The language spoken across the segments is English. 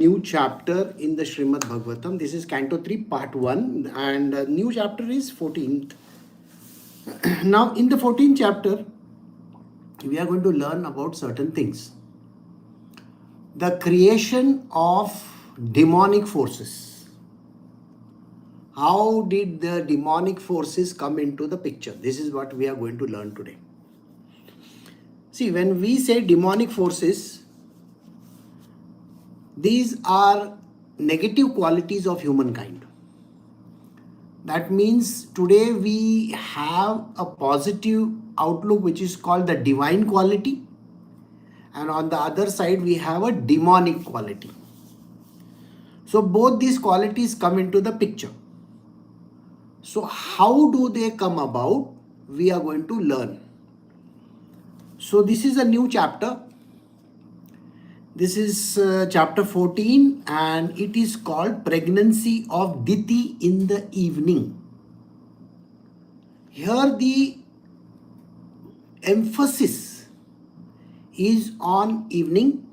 New chapter in the Srimad Bhagavatam. This is Canto 3, Part 1, and new chapter is 14th. Now, in the 14th chapter, we are going to learn about certain things. The creation of demonic forces. How did the demonic forces come into the picture? This is what we are going to learn today. See, when we say demonic forces, these are negative qualities of humankind. That means today we have a positive outlook which is called the divine quality, and on the other side we have a demonic quality. So both these qualities come into the picture. So how do they come about? We are going to learn. So this is a new chapter. This is chapter 14, and it is called Pregnancy of Diti in the Evening. Here the emphasis is on evening,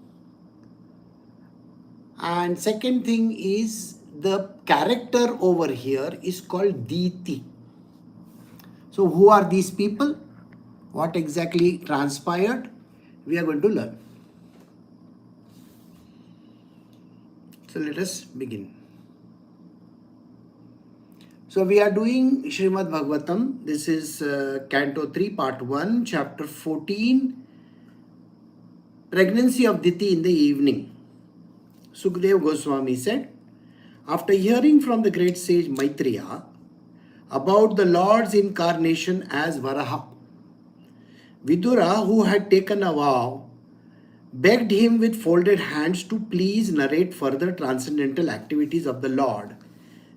and second thing is the character over here is called Diti. So who are these people? What exactly transpired? We are going to learn. So let us begin. So we are doing Srimad Bhagavatam. This is Canto 3, Part 1, Chapter 14, Pregnancy of Diti in the Evening. Sukadeva Goswami said, after hearing from the great sage Maitreya about the Lord's incarnation as Varaha, Vidura, who had taken a vow, begged him with folded hands to please narrate further transcendental activities of the Lord,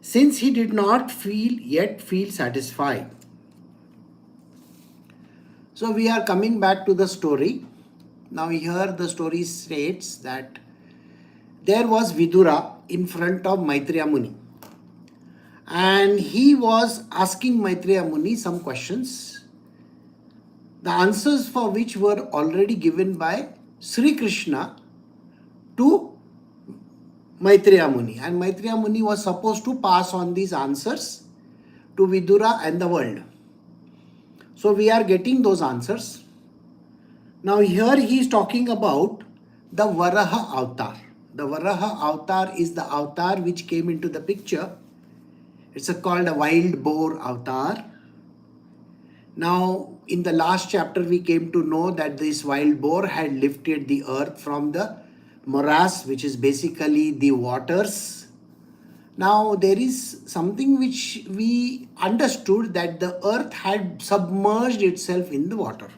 since he did not yet feel satisfied. So we are coming back to the story. Now here the story states that there was Vidura in front of Maitreya Muni, and he was asking Maitreya Muni some questions, the answers for which were already given by Sri Krishna to Maitreya Muni, and Maitreya Muni was supposed to pass on these answers to Vidura and the world. So we are getting those answers. Now here he is talking about the Varaha avatar. The Varaha avatar is the avatar which came into the picture. It's called a wild boar avatar. Now, in the last chapter, we came to know that this wild boar had lifted the earth from the morass, which is basically the waters. Now, there is something which we understood, that the earth had submerged itself in the water.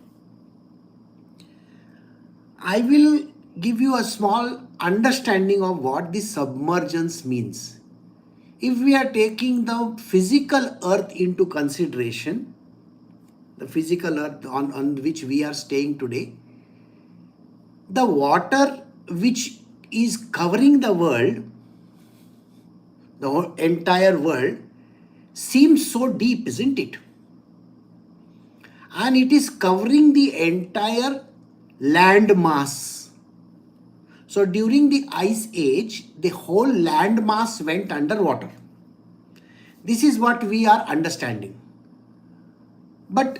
I will give you a small understanding of what this submergence means. If we are taking the physical earth into consideration, the physical earth on which we are staying today, the water which is covering the world, the whole entire world, seems so deep, isn't it? And it is covering the entire land mass. So during the ice age, the whole land mass went underwater. This is what we are understanding. But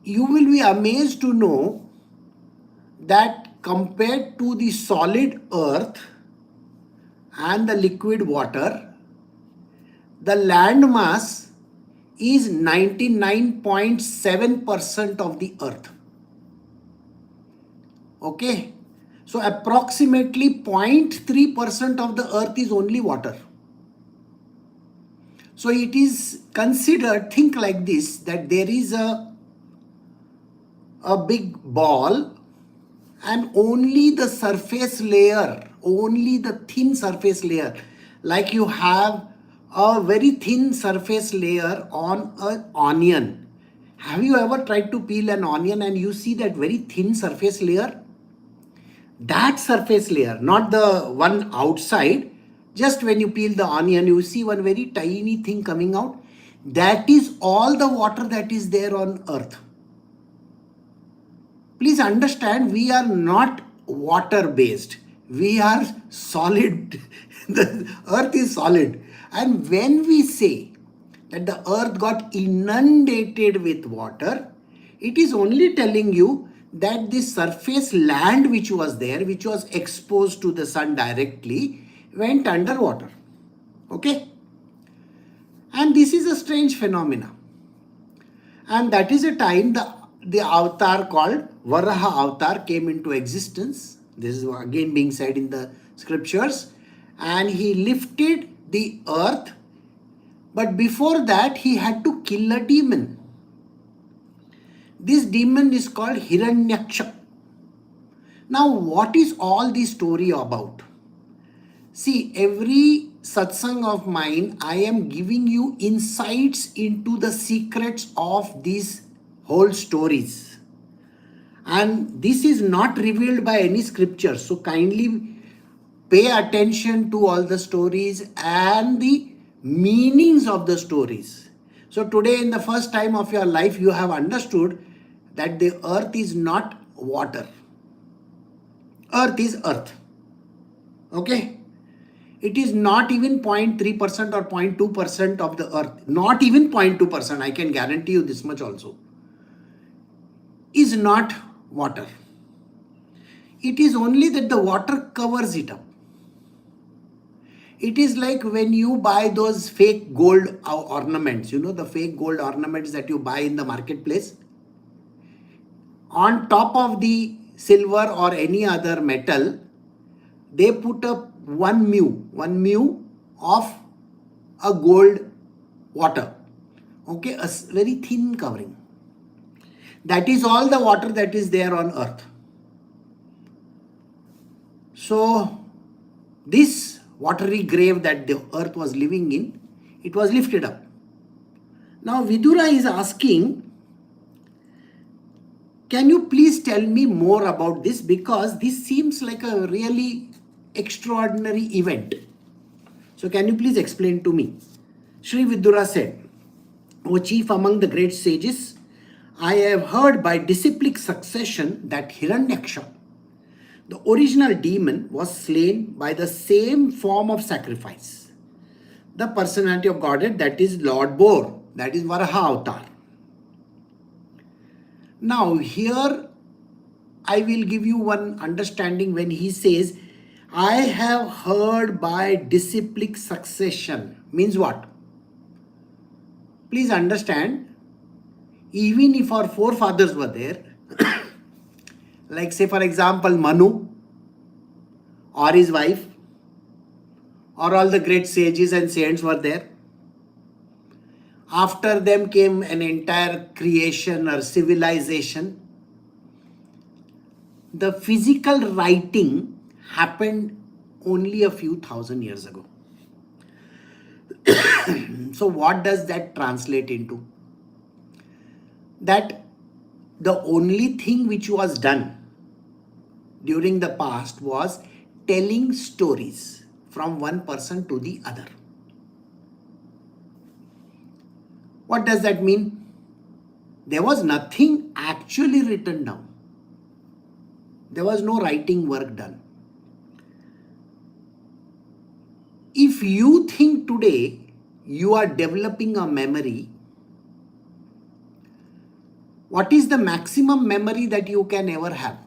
you will be amazed to know that compared to the solid earth and the liquid water, the land mass is 99.7% of the earth. Okay? So approximately 0.3% of the earth is only water. So it is considered, think like this, that there is a big ball, and only the surface layer, only the thin surface layer, like you have a very thin surface layer on an onion. Have you ever tried to peel an onion and you see that very thin surface layer? That surface layer, not the one outside, just when you peel the onion, you see one very tiny thing coming out. That is all the water that is there on earth. Please understand, we are not water based. We are solid. The earth is solid. And when we say that the earth got inundated with water, it is only telling you that the surface land which was there, which was exposed to the sun directly, went underwater. Okay? And this is a strange phenomena. And that is a time the avatar called Varaha avatar came into existence. This is again being said in the scriptures. And he lifted the earth. But before that, he had to kill a demon. This demon is called Hiranyaksha. Now, what is all this story about? See, every satsang of mine, I am giving you insights into the secrets of these whole stories. And this is not revealed by any scripture. So kindly pay attention to all the stories and the meanings of the stories. So today, in the first time of your life, you have understood that the earth is not water. Earth is earth. Okay? It is not even 0.3% or 0.2% of the earth. Not even 0.2%. I can guarantee you this much also. Is not water. It is only that the water covers it up. It is like when you buy those fake gold ornaments, you know, the fake gold ornaments that you buy in the marketplace. On top of the silver or any other metal, they put up one mu of a gold water. Okay, a very thin covering. That is all the water that is there on earth. So, this watery grave that the earth was living in, it was lifted up. Now, Vidura is asking, can you please tell me more about this? Because this seems like a really extraordinary event. So, can you please explain to me? Sri Vidura said, O chief among the great sages, I have heard by disciplic succession that Hiranyaksha, the original demon, was slain by the same form of sacrifice. The personality of Godhead, that is Lord Boar, that is Varaha avatar. Now here I will give you one understanding when he says, I have heard by disciplic succession. Means what? Please understand, even if our forefathers were there, like say for example Manu or his wife or all the great sages and saints were there. After them came an entire creation or civilization. The physical writing happened only a few thousand years ago. So what does that translate into? That the only thing which was done during the past was telling stories from one person to the other. What does that mean? There was nothing actually written down. There was no writing work done. If you think today you are developing a memory, what is the maximum memory that you can ever have?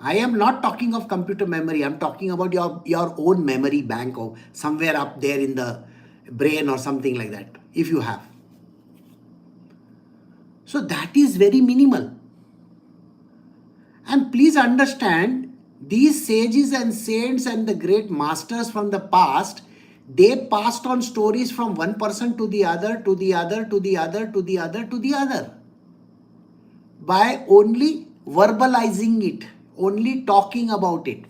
I am not talking of computer memory. I am talking about your own memory bank or somewhere up there in the brain or something like that, if you have. So that is very minimal. And please understand, these sages and saints and the great masters from the past, they passed on stories from one person to the other, to the other, to the other, to the other, to the other. By only verbalizing it, only talking about it.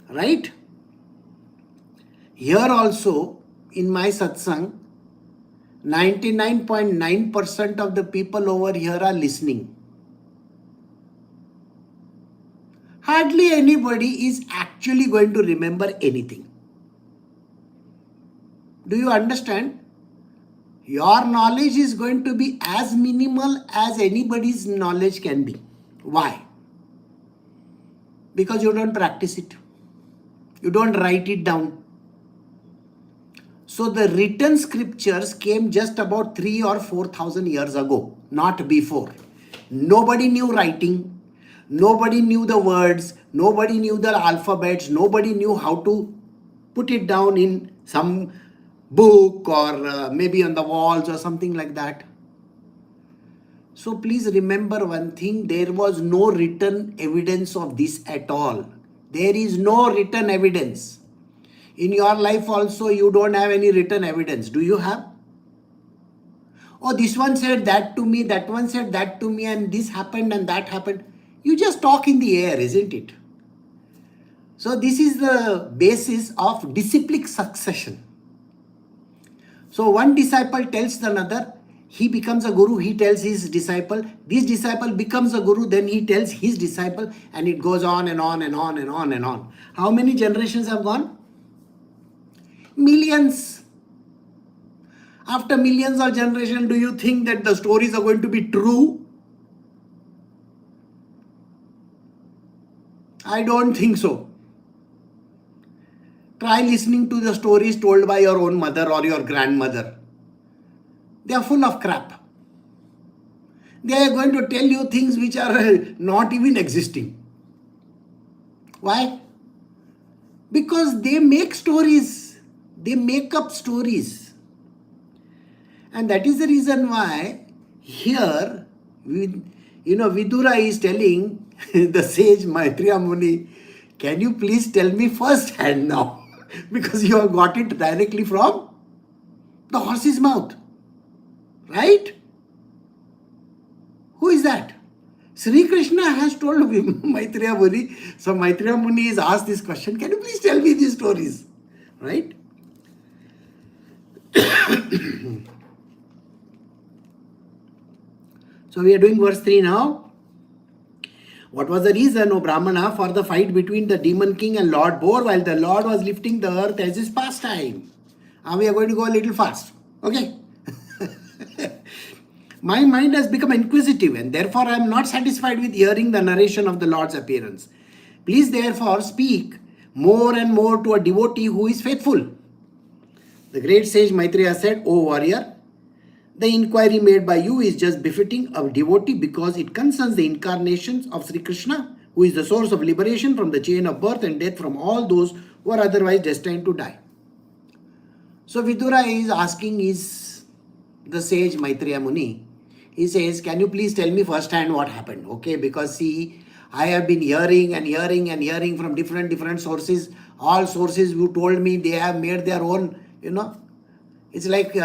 Right? Here also, in my satsang, 99.9% of the people over here are listening. Hardly anybody is actually going to remember anything. Do you understand? Your knowledge is going to be as minimal as anybody's knowledge can be. Why? Because you don't practice it. You don't write it down. So the written scriptures came just about 3 or 4,000 years ago, not before. Nobody knew writing. Nobody knew the words. Nobody knew the alphabets. Nobody knew how to put it down in some book or maybe on the walls or something like that. So please remember one thing, there was no written evidence of this at all. There is no written evidence. In your life also, you don't have any written evidence. Do you have? Oh, this one said that to me, that one said that to me, and this happened and that happened. You just talk in the air, isn't it? So this is the basis of disciplic succession. So one disciple tells another, he becomes a guru, he tells his disciple, this disciple becomes a guru, then he tells his disciple, and it goes on and on and on and on and on. How many generations have gone? Millions. After millions of generations, do you think that the stories are going to be true? I don't think so. Try listening to the stories told by your own mother or your grandmother. They are full of crap. They are going to tell you things which are not even existing. Why? Because they make stories. They make up stories. And that is the reason why here, Vidura is telling the sage Maitreya Muni, can you please tell me first hand now? Because you have got it directly from the horse's mouth. Right? Who is that? Sri Krishna has told Maitreya Muni. So Maitreya Muni is asked this question, can you please tell me these stories? Right? So we are doing verse 3 now. What was the reason, O Brahmana, for the fight between the demon king and Lord Boar while the Lord was lifting the earth as his pastime? We are going to go a little fast. Okay? My mind has become inquisitive and therefore I am not satisfied with hearing the narration of the Lord's appearance. Please therefore speak more and more to a devotee who is faithful. The great sage Maitreya said, O warrior, the inquiry made by you is just befitting a devotee because it concerns the incarnations of Sri Krishna, who is the source of liberation from the chain of birth and death from all those who are otherwise destined to die. So Vidura is asking the sage Maitreya Muni. He says, can you please tell me firsthand what happened? Okay, because see, I have been hearing and hearing and hearing from different sources. All sources who told me they have made their own, It's like,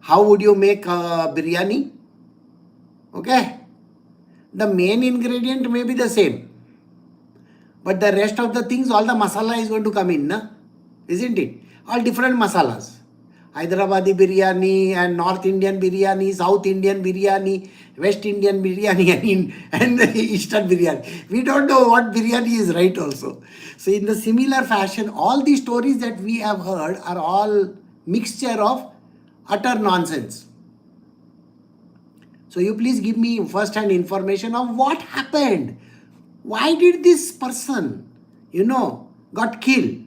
how would you make biryani? Okay. The main ingredient may be the same. But the rest of the things, all the masala is going to come in, isn't it? All different masalas. Hyderabadi biryani and North Indian biryani, South Indian biryani, West Indian biryani and the Eastern biryani. We don't know what biryani is right also. So in the similar fashion, all the stories that we have heard are all mixture of utter nonsense. So you please give me first-hand information of what happened. Why did this person, got killed?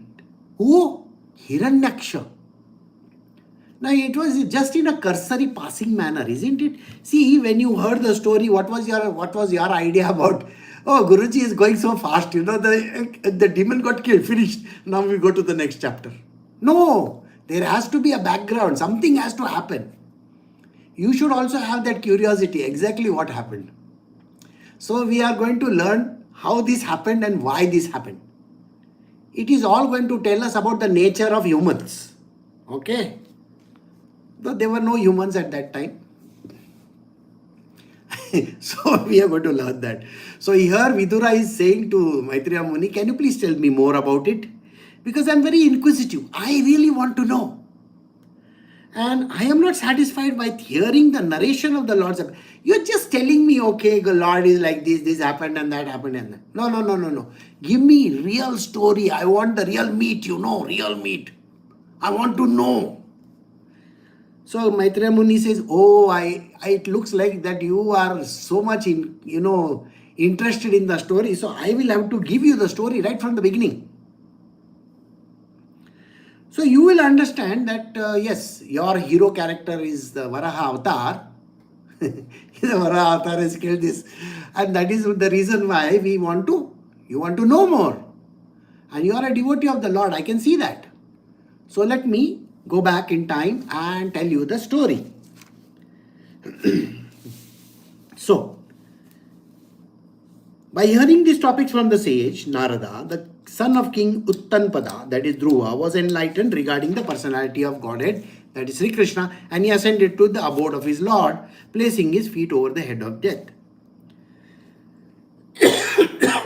Who? Hiranyaksha. Now it was just in a cursory passing manner, isn't it? See, when you heard the story, what was your idea about? Oh, Guruji is going so fast, the demon got killed, finished. Now we go to the next chapter. No, there has to be a background. Something has to happen. You should also have that curiosity, exactly what happened. So we are going to learn how this happened and why this happened. It is all going to tell us about the nature of humans. Okay? Though there were no humans at that time. So we are going to learn that. So here Vidura is saying to Maitreya Muni, can you please tell me more about it? Because I am very inquisitive. I really want to know. And I am not satisfied by hearing the narration of the Lord's appearance. You're just telling me, okay, the Lord is like this happened and that happened and that. No. Give me real story. I want the real meat, real meat. I want to know. So Maitreya Muni says, it looks like that you are so much interested in the story, so I will have to give you the story right from the beginning. So you will understand that yes, your hero character is the Varaha avatar. The Varaha avatar has killed this, and that is the reason why you want to know more, and you are a devotee of the Lord. I can see that. So let me go back in time and tell you the story. So, by hearing these topics from the sage Narada, the son of King Uttanpada, that is Dhruva, was enlightened regarding the personality of Godhead, that is Sri Krishna, and he ascended to the abode of his Lord, placing his feet over the head of death.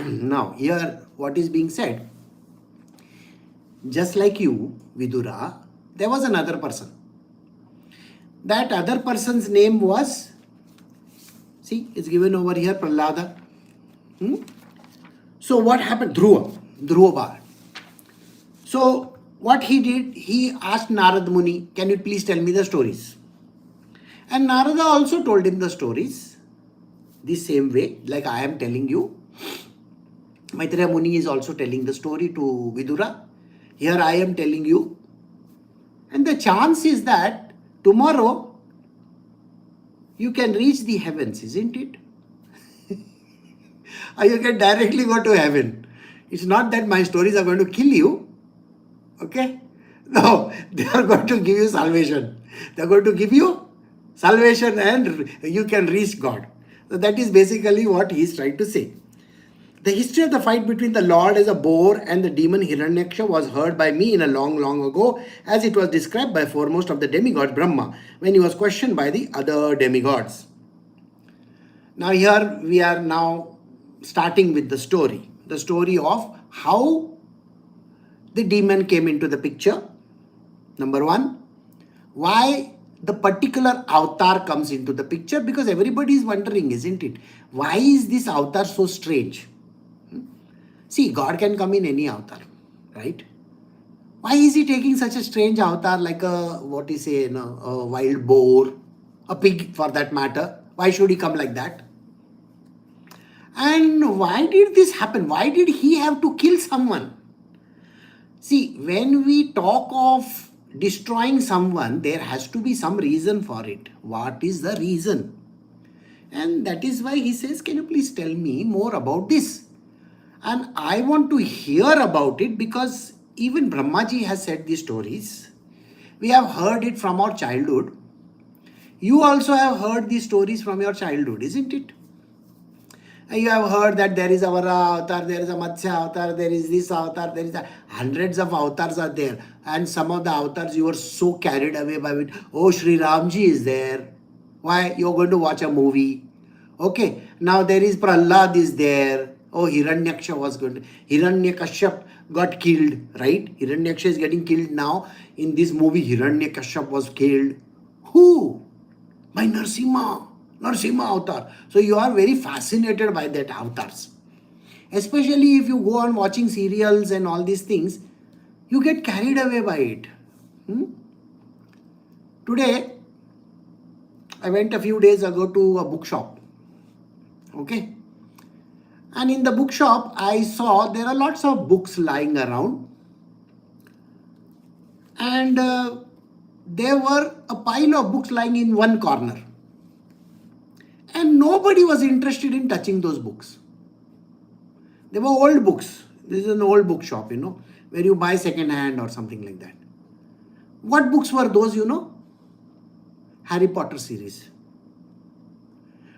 Now, here what is being said, just like you, Vidura, there was another person. That other person's name was, see, it's given over here, Prahlada. So what happened? Dhruva. So what he did, he asked Narad Muni, can you please tell me the stories? And Narada also told him the stories, the same way, like I am telling you. Maitreya Muni is also telling the story to Vidura. Here I am telling you. And the chance is that tomorrow you can reach the heavens, isn't it? Or you can directly go to heaven. It's not that my stories are going to kill you. Okay? No, they are going to give you salvation. They are going to give you salvation and you can reach God. So that is basically what he is trying to say. The history of the fight between the Lord as a boar and the demon Hiranyaksha was heard by me in a long, long ago, as it was described by foremost of the demigods Brahma when he was questioned by the other demigods. Now here we are now starting with the story of how the demon came into the picture. Number one, why the particular avatar comes into the picture, because everybody is wondering, isn't it? Why is this avatar so strange? See, God can come in any avatar, right? Why is he taking such a strange avatar like a wild boar, a pig for that matter? Why should he come like that? And why did this happen? Why did he have to kill someone? See, when we talk of destroying someone, there has to be some reason for it. What is the reason? And that is why he says, can you please tell me more about this? And I want to hear about it because even Brahmaji has said these stories. We have heard it from our childhood. You also have heard these stories from your childhood, isn't it? And you have heard that there is a Vara avatar, there is a Matsya avatar, there is this avatar, there is that. Hundreds of avatars are there. And some of the avatars you are so carried away by it. Oh, Sri Ramji is there. Why? You are going to watch a movie. Okay. Now there is Prahlad is there. Oh, Hiranyaksha was going to... Hiranyakashyap got killed, right? Hiranyaksha is getting killed now. In this movie, Hiranyakashyap was killed. Who? By Narasimha avatar. So you are very fascinated by that avatars. Especially if you go on watching serials and all these things, you get carried away by it. Today, I went a few days ago to a bookshop. Okay. And in the bookshop, I saw there are lots of books lying around. And there were a pile of books lying in one corner. And nobody was interested in touching those books. They were old books. This is an old bookshop, where you buy second hand or something like that. What books were those, Harry Potter series.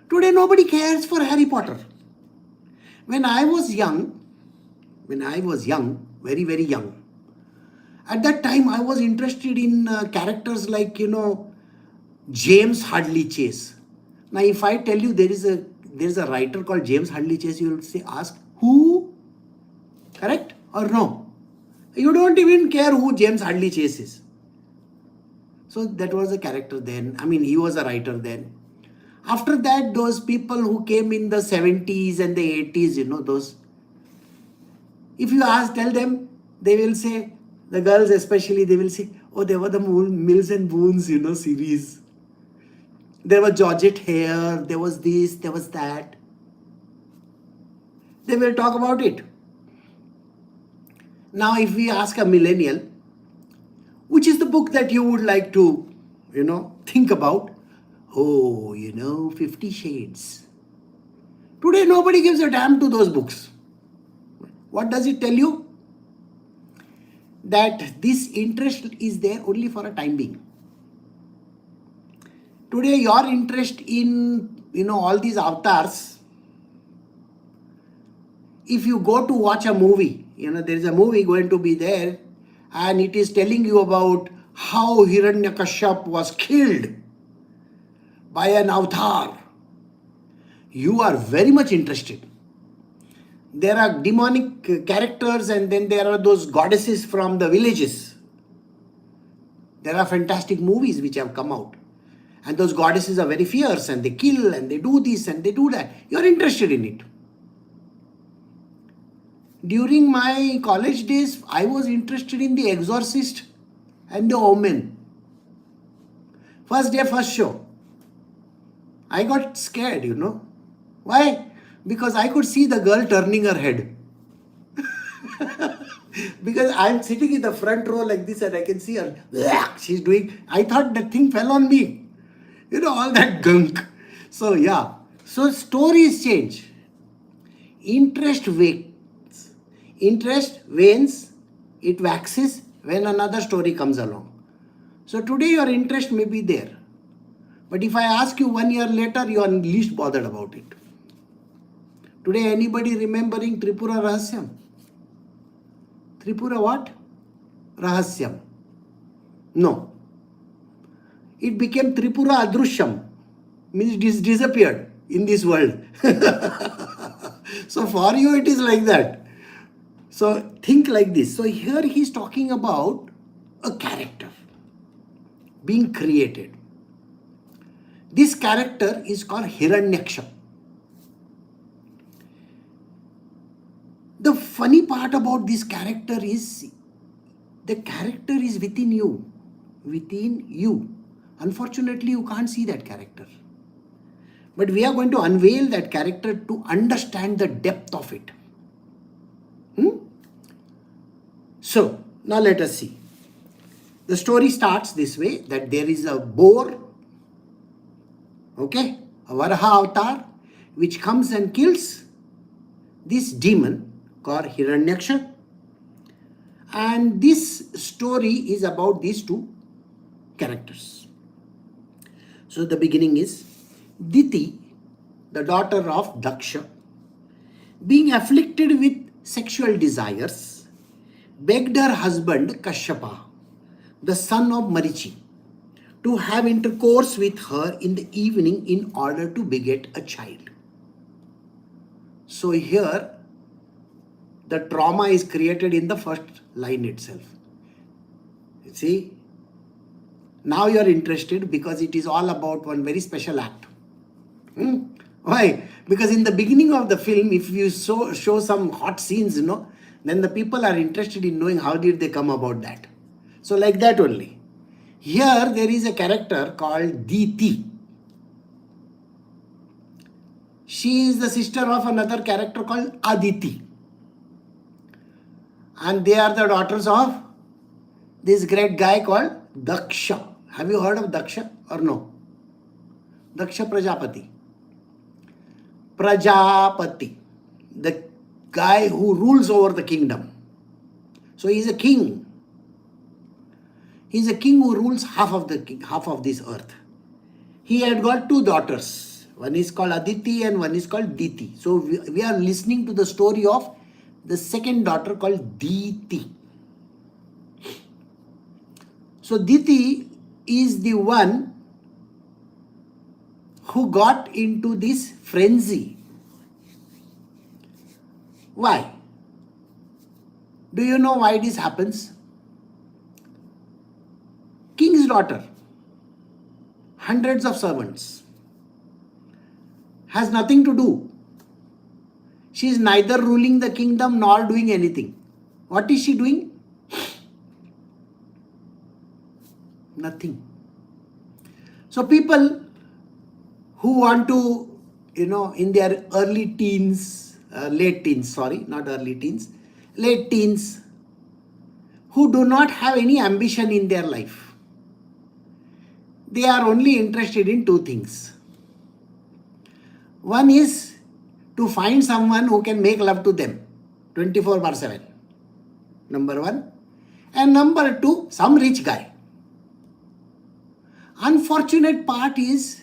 Today, nobody cares for Harry Potter. When I was young, very, very young, at that time I was interested in characters like, James Hadley Chase. Now, if I tell you there is a writer called James Hadley Chase, you will say, ask, who? Correct or no? You don't even care who James Hadley Chase is. So that was a character then. I mean, he was a writer then. After that, those people who came in the 70s and the 80s, those. If you tell them, they will say, the girls especially, they will say, oh, there were the Mills and Boons, series. There was Georgette Hare, there was this, there was that. They will talk about it. Now, if we ask a millennial, which is the book that you would like to, think about? Oh, 50 Shades. Today, nobody gives a damn to those books. What does it tell you? That this interest is there only for a time being. Today, your interest in, all these avatars, if you go to watch a movie, there is a movie going to be there, and it is telling you about how Hiranyakashipu was killed by an avatar. You are very much interested. There are demonic characters, and then there are those goddesses from the villages. There are fantastic movies which have come out. And those goddesses are very fierce, and they kill, and they do this, and they do that. You are interested in it. During my college days, I was interested in The Exorcist and The Omen. First day, first show. I got scared, Why? Because I could see the girl turning her head. Because I'm sitting in the front row like this and I can see her. She's doing, I thought that thing fell on me. All that gunk. So yeah. So stories change. Interest wanes. Interest wanes. It waxes when another story comes along. So today your interest may be there. But if I ask you 1 year later, you are least bothered about it. Today, anybody remembering Tripura Rahasyam? Tripura what? Rahasyam. No. It became Tripura Adrushyam. Means it disappeared in this world. So for you, it is like that. So think like this. So here he is talking about a character being created. This character is called Hiranyaksha. The funny part about this character is the character is within you. Within you. Unfortunately, you can't see that character. But we are going to unveil that character to understand the depth of it. So, now let us see. The story starts this way, that there is a boar, a Varaha avatar, which comes and kills this demon called Hiranyaksha. And this story is about these two characters. So the beginning is Diti, the daughter of Daksha, being afflicted with sexual desires, begged her husband Kashyapa, the son of Marichi, to have intercourse with her in the evening in order to beget a child. So here, the trauma is created in the first line itself. You see, now you are interested because it is all about one very special act. Why? Because in the beginning of the film, if you show some hot scenes, then the people are interested in knowing how did they come about that. So like that only. Here there is a character called Diti. She is the sister of another character called Aditi. And they are the daughters of this great guy called Daksha. Have you heard of Daksha or no? Daksha Prajapati. Prajapati. The guy who rules over the kingdom. So he is a king. He is a king who rules half of this earth. He had got two daughters. One is called Aditi and one is called Diti. So we are listening to the story of the second daughter called Diti. So Diti is the one who got into this frenzy. Why? Do you know why this happens? King's daughter, hundreds of servants, has nothing to do. She is neither ruling the kingdom nor doing anything. What is she doing? Nothing. So people who want to, in their early teens late teens, sorry, not early teens, late teens, who do not have any ambition in their life. They are only interested in two things. One is to find someone who can make love to them 24/7. Number one. And number two, some rich guy. Unfortunate part is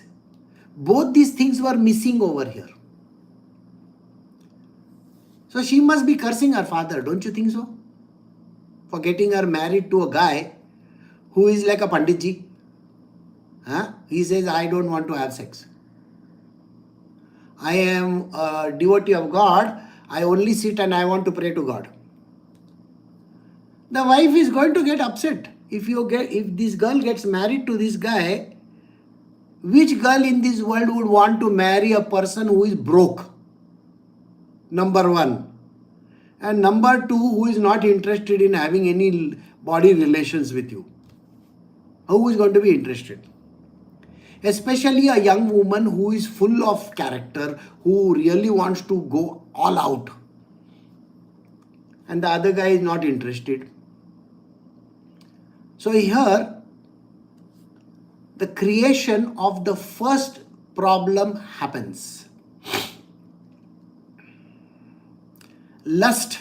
both these things were missing over here. So she must be cursing her father, don't you think so? For getting her married to a guy who is like a Panditji. He says, I don't want to have sex. I am a devotee of God. I only sit and I want to pray to God. The wife is going to get upset. If this girl gets married to this guy, which girl in this world would want to marry a person who is broke? Number one. And number two, who is not interested in having any body relations with you. Who is going to be interested? Especially a young woman who is full of character, who really wants to go all out. And the other guy is not interested. So here, the creation of the first problem happens. Lust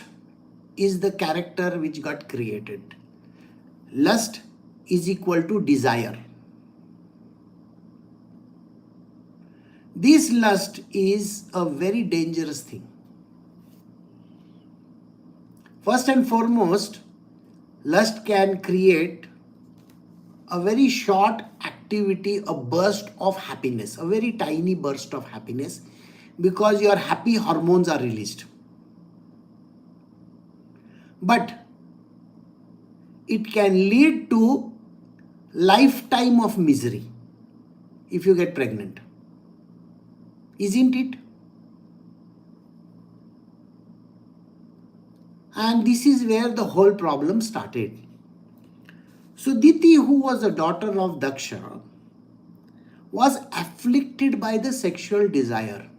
is the character which got created. Lust is equal to desire. This lust is a very dangerous thing. First and foremost, lust can create a very short activity, a burst of happiness, a very tiny burst of happiness, because your happy hormones are released. But it can lead to lifetime of misery if you get pregnant. Isn't it? And this is where the whole problem started. So Diti, who was the daughter of Daksha, was afflicted by the sexual desire.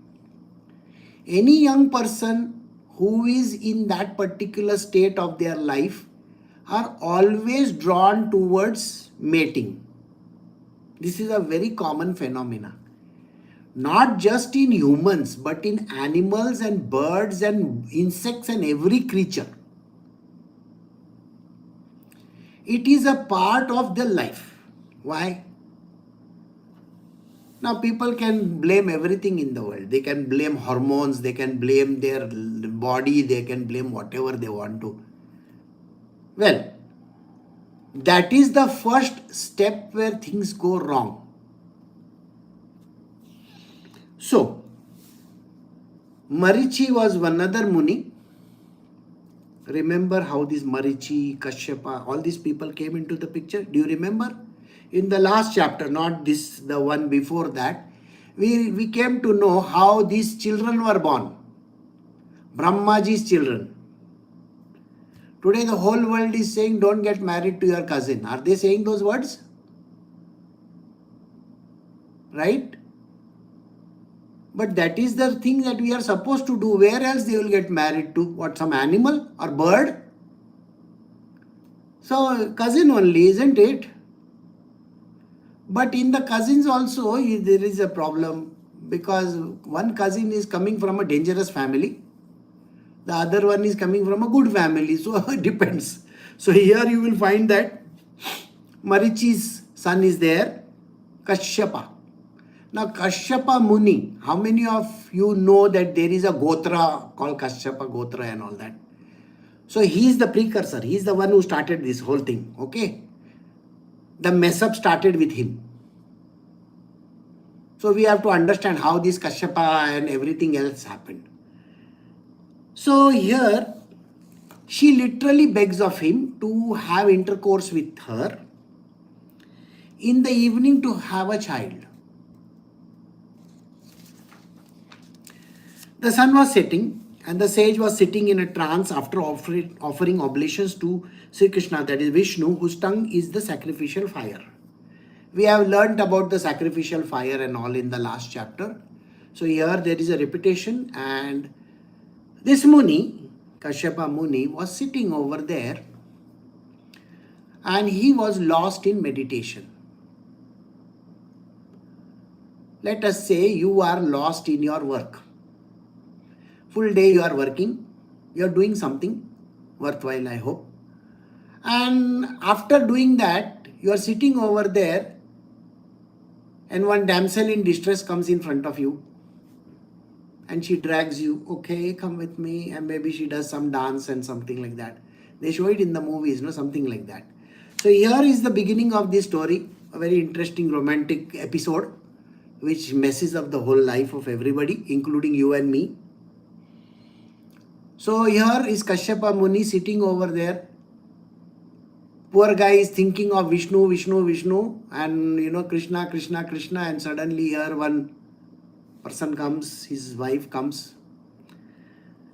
Any young person who is in that particular state of their life are always drawn towards mating. This is a very common phenomenon. Not just in humans, but in animals and birds and insects and every creature. It is a part of their life. Why? Now people can blame everything in the world. They can blame hormones, they can blame their body, they can blame whatever they want to. Well, that is the first step where things go wrong. So, Marichi was one other Muni. Remember how this Marichi, Kashyapa, all these people came into the picture? Do you remember? In the last chapter, not this, the one before that, we came to know how these children were born. Brahmaji's children. Today the whole world is saying don't get married to your cousin. Are they saying those words? Right? But that is the thing that we are supposed to do. Where else they will get married to? What, some animal or bird? So cousin only, isn't it? But in the cousins also there is a problem, because one cousin is coming from a dangerous family. The other one is coming from a good family. So it depends. So here you will find that Marichi's son is there, Kashyapa. Now Kashyapa Muni, how many of you know that there is a Gotra called Kashyapa Gotra and all that? So he is the precursor. He is the one who started this whole thing. Okay. The mess up started with him. So we have to understand how this Kashyapa and everything else happened. So here she literally begs of him to have intercourse with her in the evening to have a child. The sun was setting and the sage was sitting in a trance after offering oblations to Sri Krishna, that is Vishnu, whose tongue is the sacrificial fire. We have learnt about the sacrificial fire and all in the last chapter. So here there is a repetition, and This Muni, Kashyapa Muni, was sitting over there and he was lost in meditation. Let us say you are lost in your work. Full day you are working, you are doing something worthwhile, I hope. And after doing that, you are sitting over there and one damsel in distress comes in front of you and she drags you, okay, come with me, and maybe she does some dance and something like that. They show it in the movies, something like that. So here is the beginning of this story, a very interesting romantic episode which messes up the whole life of everybody, including you and me. So here is Kashyapa Muni sitting over there. Poor guy is thinking of Vishnu, Vishnu, Vishnu, and Krishna, Krishna, Krishna, and suddenly here one person comes, his wife comes.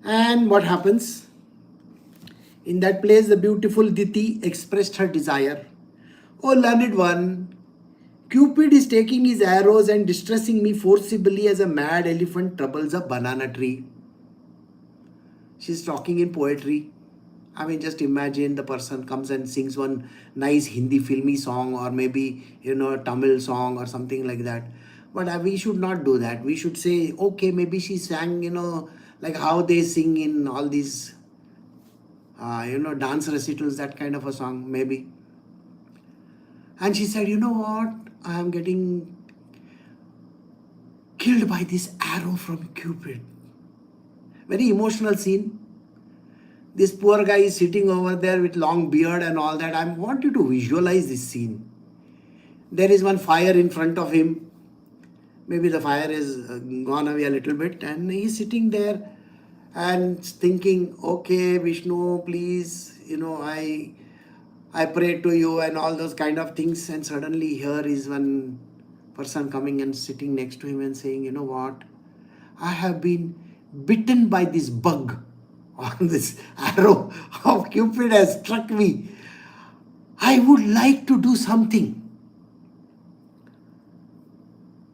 And what happens? In that place, the beautiful Diti expressed her desire. Oh, learned one, Cupid is taking his arrows and distressing me forcibly as a mad elephant troubles a banana tree. She's talking in poetry. I mean, just imagine the person comes and sings one nice Hindi filmy song, or maybe, a Tamil song or something like that. But we should not do that. We should say, okay, maybe she sang, like how they sing in all these, dance recitals, that kind of a song, maybe. And she said, you know what? I am getting killed by this arrow from Cupid. Very emotional scene. This poor guy is sitting over there with long beard and all that. I want you to visualize this scene. There is one fire in front of him. Maybe the fire has gone away a little bit, and he's sitting there and thinking, okay, Vishnu, please, I pray to you and all those kind of things. And suddenly here is one person coming and sitting next to him and saying, you know what? I have been bitten by this bug, or this arrow of Cupid has struck me. I would like to do something.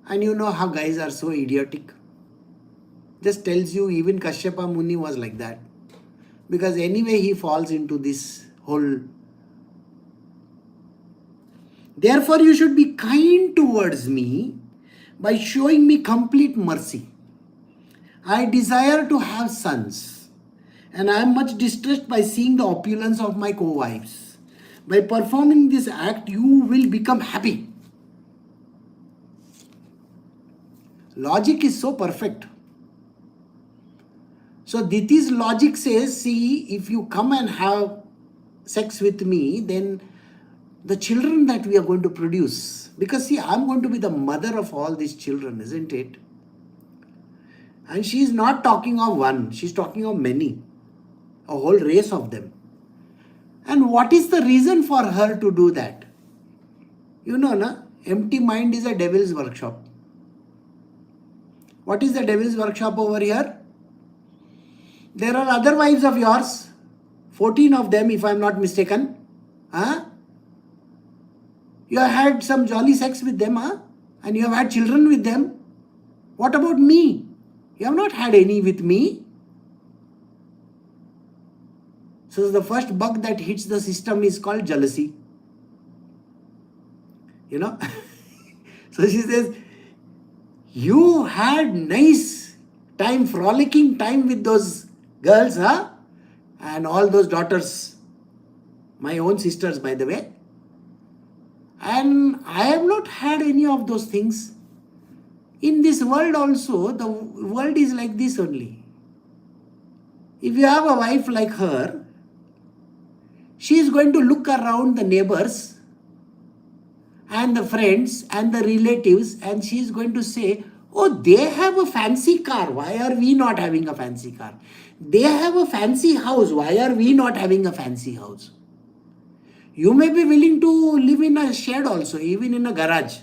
And you know how guys are so idiotic. Just tells you even Kashyapa Muni was like that. Because anyway he falls into this whole. Therefore you should be kind towards me by showing me complete mercy. I desire to have sons, and I am much distressed by seeing the opulence of my co-wives. By performing this act, you will become happy. Logic is so perfect. So Diti's logic says, see, if you come and have sex with me, then the children that we are going to produce, because see, I'm going to be the mother of all these children, isn't it? And she is not talking of one, she's talking of many, a whole race of them. And what is the reason for her to do that? Empty mind is a devil's workshop. What is the devil's workshop over here? There are other wives of yours, 14 of them if I am not mistaken. You have had some jolly sex with them, and you have had children with them. What about me? You have not had any with me. So the first bug that hits the system is called jealousy. So she says, you had nice time, frolicking time with those girls, and all those daughters, my own sisters, by the way. And I have not had any of those things. In this world also, the world is like this only. If you have a wife like her, she is going to look around the neighbors and the friends and the relatives, and she is going to say, oh, they have a fancy car. Why are we not having a fancy car? They have a fancy house. Why are we not having a fancy house? You may be willing to live in a shed also, even in a garage.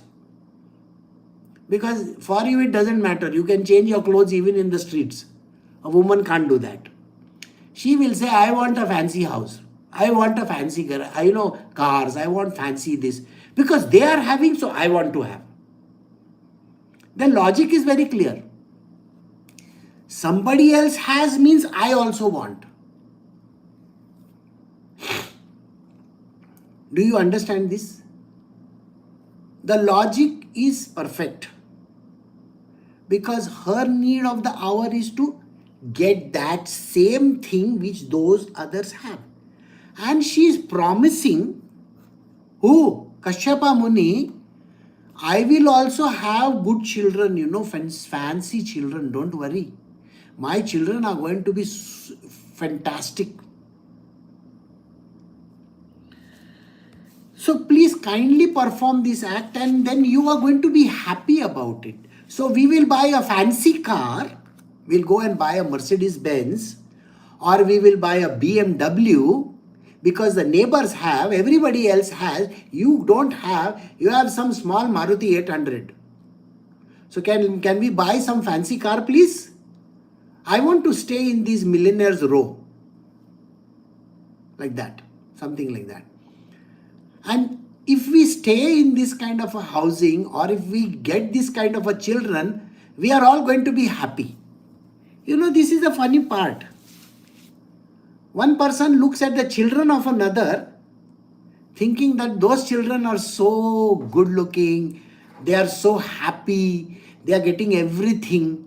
Because for you it doesn't matter. You can change your clothes even in the streets. A woman can't do that. She will say, I want a fancy house. I want a fancy garage. Cars. I want fancy this. Because they are having, so I want to have. The logic is very clear. Somebody else has means I also want. Do you understand this? The logic is perfect because her need of the hour is to get that same thing which those others have. And she is promising, who? Kashyapa Muni, I will also have good children, fancy children, don't worry. My children are going to be fantastic. So please kindly perform this act and then you are going to be happy about it. So we will buy a fancy car, we'll go and buy a Mercedes Benz, or we will buy a BMW because the neighbors have, everybody else has, you don't have, you have some small Maruti 800. So can we buy some fancy car please? I want to stay in these millionaires row. Like that, something like that. And if we stay in this kind of a housing or if we get this kind of a children, we are all going to be happy. This is the funny part. One person looks at the children of another thinking that those children are so good looking, they are so happy, they are getting everything.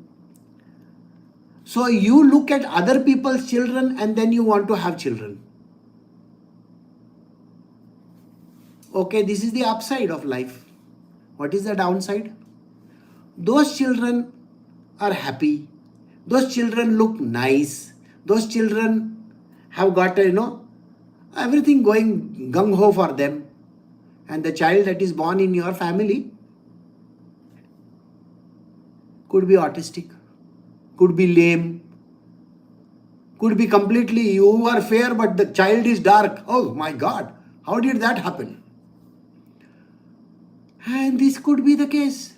So you look at other people's children and then you want to have children. Okay, this is the upside of life. What is the downside? Those children are happy. Those children look nice. Those children have got, everything going gung-ho for them. And the child that is born in your family could be autistic, could be lame, could be completely, you are fair but the child is dark. Oh my God, how did that happen? And this could be the case.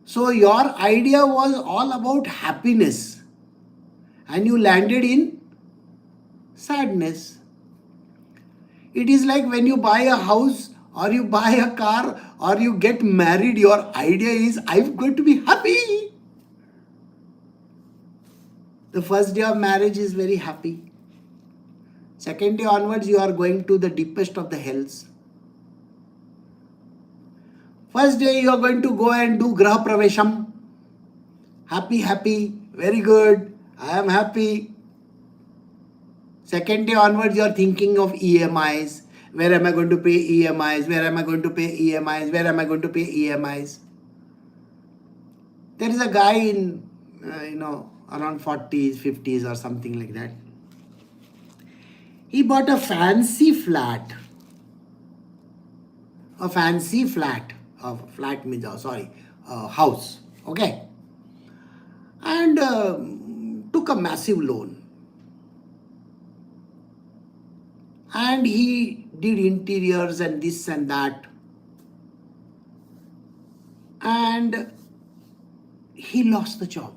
So your idea was all about happiness and you landed in sadness. It is like when you buy a house or you buy a car or you get married, your idea is, I'm going to be happy. The first day of marriage is very happy. Second day onwards, you are going to the deepest of the hells. First day, you are going to go and do Graha Pravesham. Happy, very good, I am happy. Second day onwards, you are thinking of EMIs. Where am I going to pay EMIs? Where am I going to pay EMIs? Where am I going to pay EMIs? There is a guy in, around 40s, 50s or something like that. He bought a fancy flat. House. Okay. And took a massive loan. And he did interiors and this and that. And he lost the job.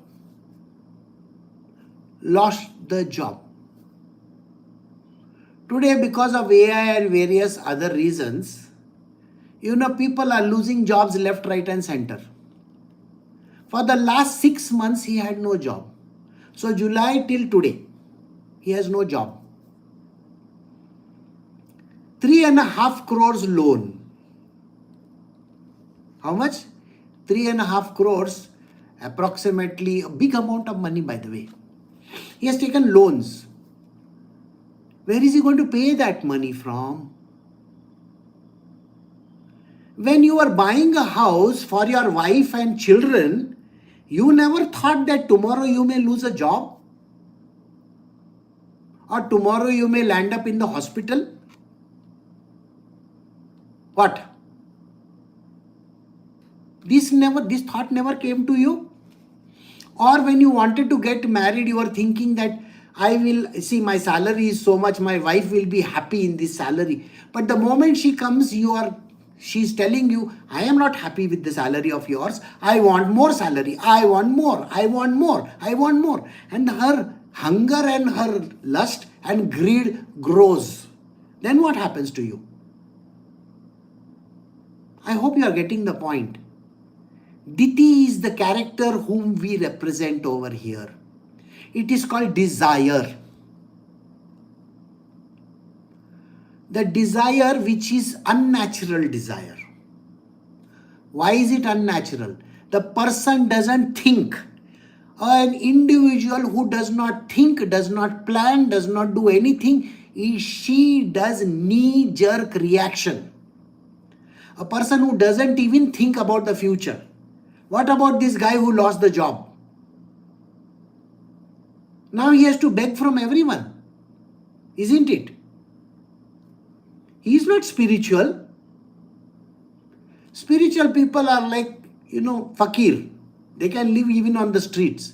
Today, because of AI and various other reasons, people are losing jobs left, right and center. For the last 6 months, he had no job. So July till today, he has no job. 3.5 crores loan. How much? 3.5 crores, approximately a big amount of money, by the way. He has taken loans. Where is he going to pay that money from? When you are buying a house for your wife and children, you never thought that tomorrow you may lose a job? Or tomorrow you may land up in the hospital? What? This thought never came to you? Or when you wanted to get married, you were thinking that my salary is so much, my wife will be happy in this salary. But the moment she comes, she's telling you, I am not happy with the salary of yours. I want more salary. I want more. And her hunger and her lust and greed grows. Then what happens to you? I hope you are getting the point. Diti is the character whom we represent over here. It is called desire. The desire which is unnatural desire. Why is it unnatural? The person doesn't think. An individual who does not think, does not plan, does not do anything, she does knee-jerk reaction. A person who doesn't even think about the future. What about this guy who lost the job? Now he has to beg from everyone. Isn't it? He is not spiritual. Spiritual people are like, fakir. They can live even on the streets.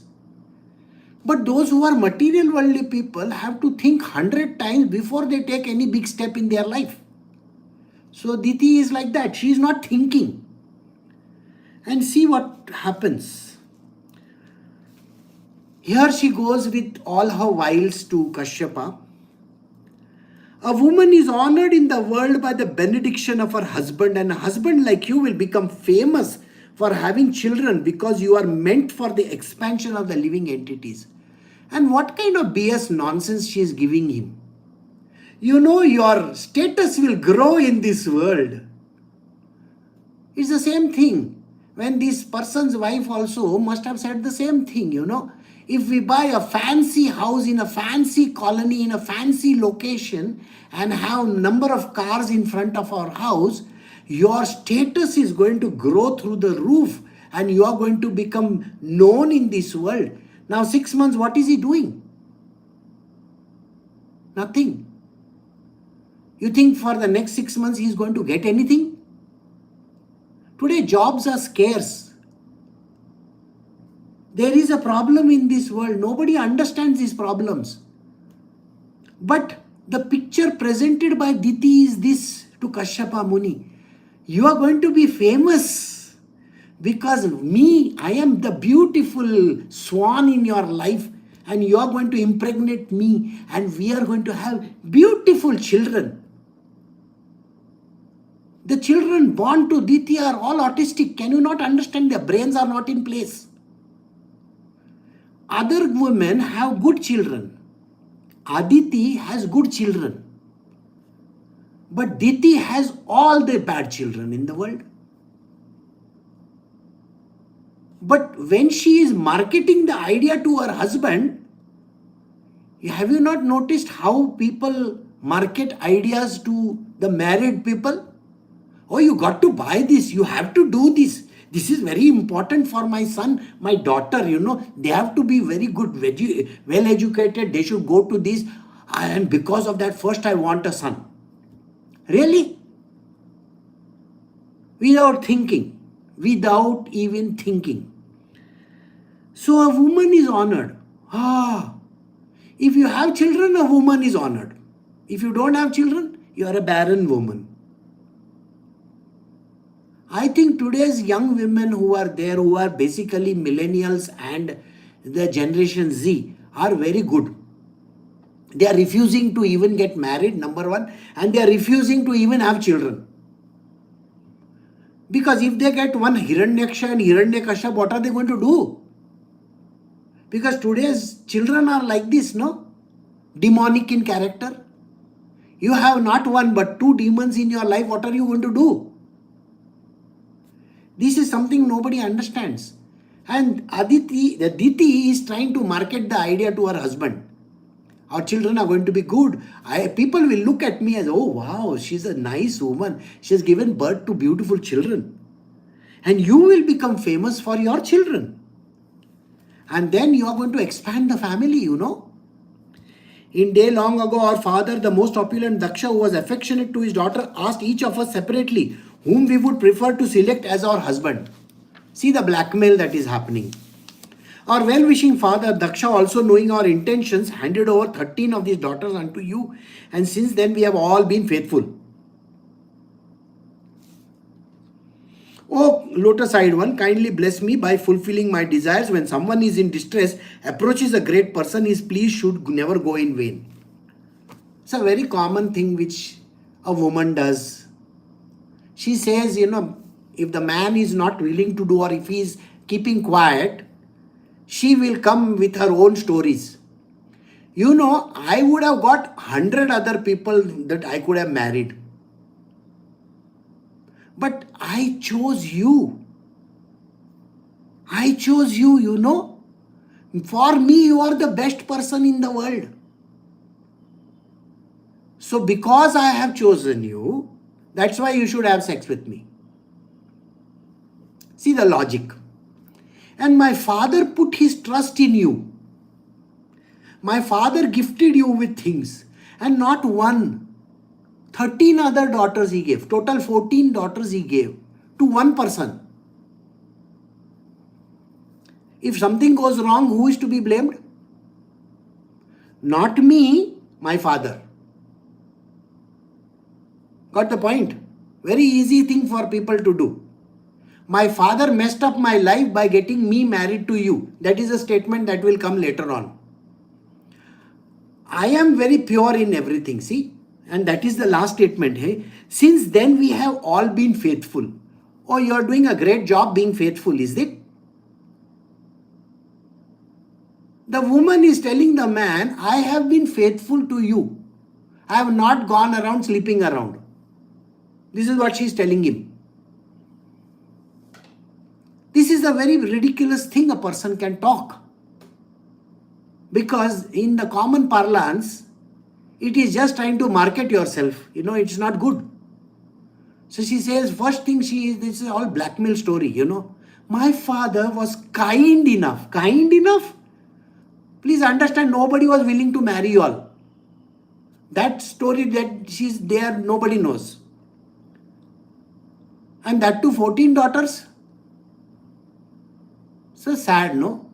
But those who are material worldly people have to think 100 times before they take any big step in their life. So Diti is like that. She is not thinking. And see what happens. Here she goes with all her wiles to Kashyapa. A woman is honored in the world by the benediction of her husband, and a husband like you will become famous for having children because you are meant for the expansion of the living entities. And what kind of BS nonsense she is giving him? Your status will grow in this world. It's the same thing. When this person's wife also must have said the same thing, If we buy a fancy house in a fancy colony, in a fancy location, and have number of cars in front of our house, your status is going to grow through the roof and you are going to become known in this world. Now 6 months, what is he doing? Nothing. You think for the next 6 months he is going to get anything? Today jobs are scarce. There is a problem in this world. Nobody understands these problems. But the picture presented by Diti is this to Kashyapa Muni. You are going to be famous because I am the beautiful swan in your life, and you are going to impregnate me, and we are going to have beautiful children. The children born to Diti are all autistic. Can you not understand? Their brains are not in place. Other women have good children. Aditi has good children. But Diti has all the bad children in the world. But when she is marketing the idea to her husband, have you not noticed how people market ideas to the married people? Oh, you got to buy this. You have to do this. This is very important for my son, my daughter, they have to be very good, well educated. They should go to this. And because of that, first I want a son. Really? Without thinking. Without even thinking. So a woman is honored. If you have children, a woman is honored. If you don't have children, you are a barren woman. I think today's young women who are there, who are basically millennials and the generation Z, are very good. They are refusing to even get married, number one, and they are refusing to even have children. Because if they get one Hiranyaksha and Hiranyakashyap, what are they going to do? Because today's children are like this, no? Demonic in character. You have not one but two demons in your life, what are you going to do? This is something nobody understands. And Diti is trying to market the idea to her husband. Our children are going to be good. People will look at me as, oh wow, she's a nice woman. She has given birth to beautiful children. And you will become famous for your children. And then you are going to expand the family, In day long ago, our father, the most opulent Daksha, who was affectionate to his daughter, asked each of us separately whom we would prefer to select as our husband. See the blackmail that is happening. Our well-wishing father, Daksha, also knowing our intentions, handed over 13 of these daughters unto you, and since then we have all been faithful. Oh, lotus-eyed one, kindly bless me by fulfilling my desires. When someone is in distress, approaches a great person, his pleas should never go in vain. It's a very common thing which a woman does. She says, if the man is not willing to do, or if he is keeping quiet, she will come with her own stories. You know, I would have got 100 other people that I could have married. But I chose you. I chose you, you know. For me, you are the best person in the world. So because I have chosen you, that's why you should have sex with me. See the logic. And my father put his trust in you. My father gifted you with things. And not one. 13 other daughters he gave. Total 14 daughters he gave to one person. If something goes wrong, who is to be blamed? Not me, my father. Got the point? Very easy thing for people to do. My father messed up my life by getting me married to you. That is a statement that will come later on. I am very pure in everything, see? And that is the last statement. Hey? Since then we have all been faithful. Oh, you are doing a great job being faithful, is it? The woman is telling the man, I have been faithful to you. I have not gone around sleeping around. This is what she is telling him. This is a very ridiculous thing a person can talk. Because in the common parlance, it is just trying to market yourself. You know, it's not good. So she says, first thing this is all blackmail story, you know. My father was kind enough. Kind enough? Please understand, nobody was willing to marry you all. That story that she's there, nobody knows. And that too 14 daughters. So sad, no?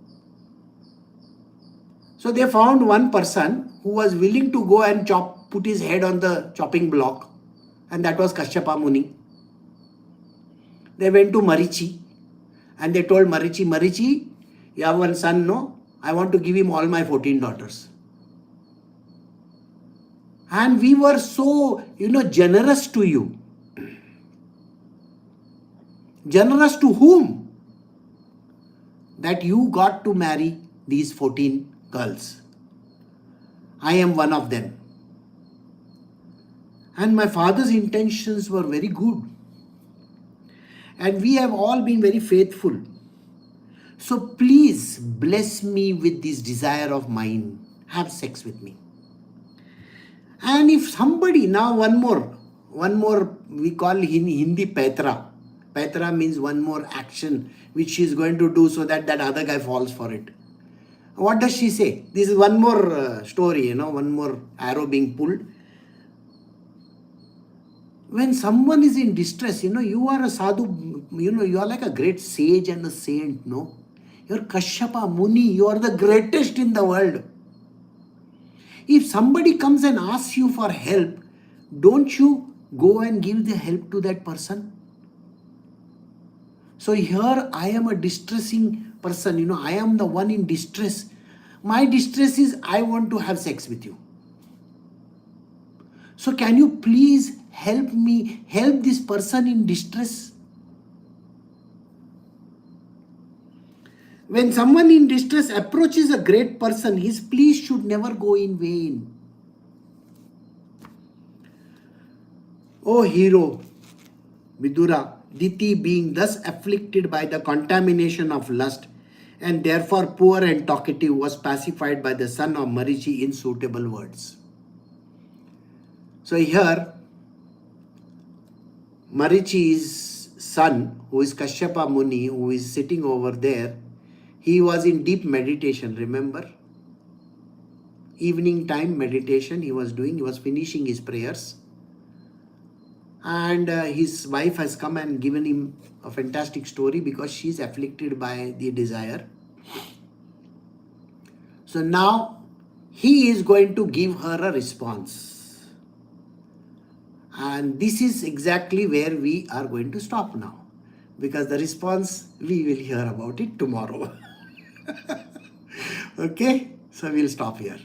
So they found one person who was willing to go and put his head on the chopping block. And that was Kashyapa Muni. They went to Marichi. And they told Marichi, Marichi, you have one son, no? I want to give him all my 14 daughters. And we were so, generous to you. Generous to whom? That you got to marry these 14 girls. I am one of them. And my father's intentions were very good. And we have all been very faithful. So please bless me with this desire of mine. Have sex with me. And if somebody, now one more, we call in Hindi Petra. Petra means one more action which she is going to do so that other guy falls for it. What does she say? This is one more story, one more arrow being pulled. When someone is in distress, you are a sadhu, you are like a great sage and a saint, no? You are Kashyapa Muni, you are the greatest in the world. If somebody comes and asks you for help, don't you go and give the help to that person? So here I am a distressing person, I am the one in distress. My distress is I want to have sex with you. So can you please help me, help this person in distress? When someone in distress approaches a great person, his pleas should never go in vain. O hero, Vidura, Diti being thus afflicted by the contamination of lust and therefore poor and talkative was pacified by the son of Marichi in suitable words. So here, Marichi's son, who is Kashyapa Muni, who is sitting over there, he was in deep meditation, remember? Evening time meditation he was doing, he was finishing his prayers. And his wife has come and given him a fantastic story because she is afflicted by the desire. So now he is going to give her a response. And this is exactly where we are going to stop now. Because the response, we will hear about it tomorrow. Okay, so we'll stop here.